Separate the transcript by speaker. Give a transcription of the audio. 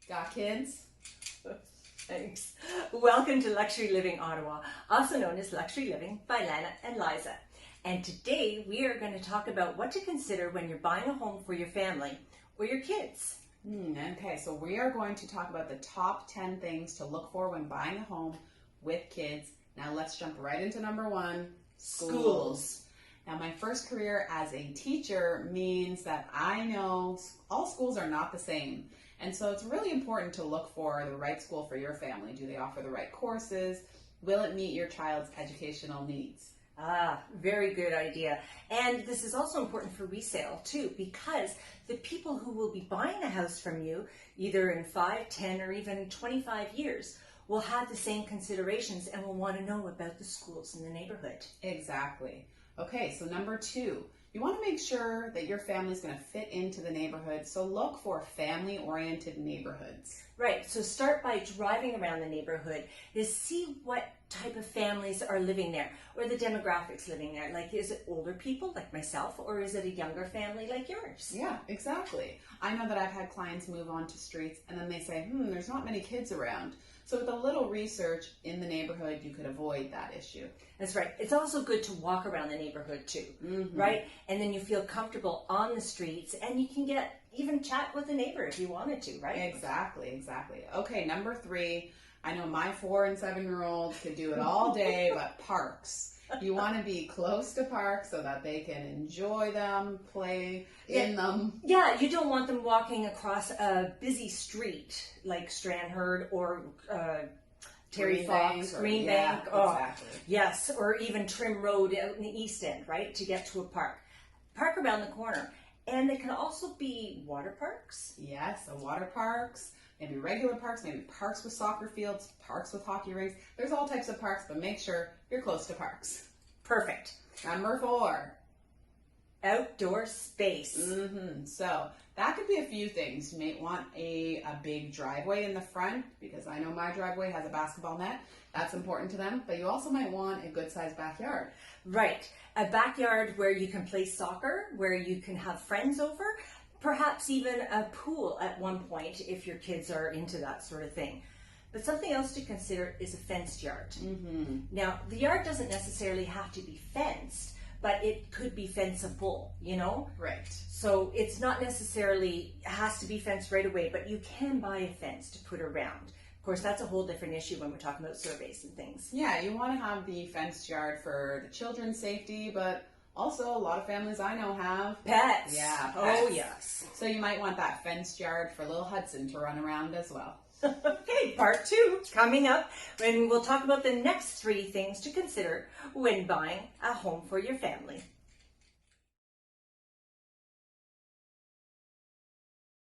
Speaker 1: Got kids?
Speaker 2: Thanks. Welcome to Luxury Living Ottawa, also known as Luxury Living by Lana and Liza. And today we are going to talk about what to consider when you're buying a home for your family or your kids.
Speaker 1: Okay, so we are going to talk about the top 10 things to look for when buying a home with kids. Now let's jump right into number one, schools. Now my first career as a teacher means that I know all schools are not the same. And so it's really important to look for the right school for your family. Do they offer the right courses? Will it meet your child's educational needs?
Speaker 2: Very good idea. And this is also important for resale too, because the people who will be buying a house from you, either in 5, 10, or even 25 years, will have the same considerations and will want to know about the schools in the neighborhood.
Speaker 1: Exactly. Okay, so number 2, you want to make sure that your family is going to fit into the neighborhood, so look for family-oriented neighborhoods.
Speaker 2: Right, so start by driving around the neighborhood to see what type of families are living there, or the demographics living there. Like, is it older people like myself, or is it a younger family like yours?
Speaker 1: Yeah, exactly. I know that I've had clients move onto streets and then they say, there's not many kids around. So with a little research in the neighborhood, you could avoid that issue.
Speaker 2: That's right. It's also good to walk around the neighborhood too, right? And then you feel comfortable on the streets and you can even chat with a neighbor if you wanted to, right?
Speaker 1: Exactly. Okay, number 3, I know my 4 and 7-year-olds could do it all day, but parks. You want to be close to parks so that they can enjoy them, play in them.
Speaker 2: Yeah, you don't want them walking across a busy street like Stranraer or Terry Fox, Green Bank.
Speaker 1: Exactly.
Speaker 2: Yes, or even Trim Road out in the East End, right, to get to a park. Park around the corner. And they can also be water parks.
Speaker 1: Yes, so water parks. Maybe regular parks, maybe parks with soccer fields, parks with hockey rinks. There's all types of parks, but make sure you're close to parks.
Speaker 2: Perfect.
Speaker 1: Number 4.
Speaker 2: Outdoor space.
Speaker 1: So that could be a few things. You may want a big driveway in the front, because I know my driveway has a basketball net. That's important to them. But you also might want a good-sized backyard.
Speaker 2: Right. A backyard where you can play soccer, where you can have friends over. Perhaps even a pool at one point if your kids are into that sort of thing. But something else to consider is a fenced yard. Now, the yard doesn't necessarily have to be fenced, but it could be fenceable, you know?
Speaker 1: Right.
Speaker 2: So it's not necessarily has to be fenced right away, but you can buy a fence to put around. Of course, that's a whole different issue when we're talking about surveys and things.
Speaker 1: Yeah, you want to have the fenced yard for the children's safety, but also, a lot of families I know have
Speaker 2: pets.
Speaker 1: Yeah, pets.
Speaker 2: Oh, yes.
Speaker 1: So you might want that fenced yard for little Hudson to run around as well.
Speaker 2: Okay, part 2 coming up, when we'll talk about the next 3 things to consider when buying a home for your family.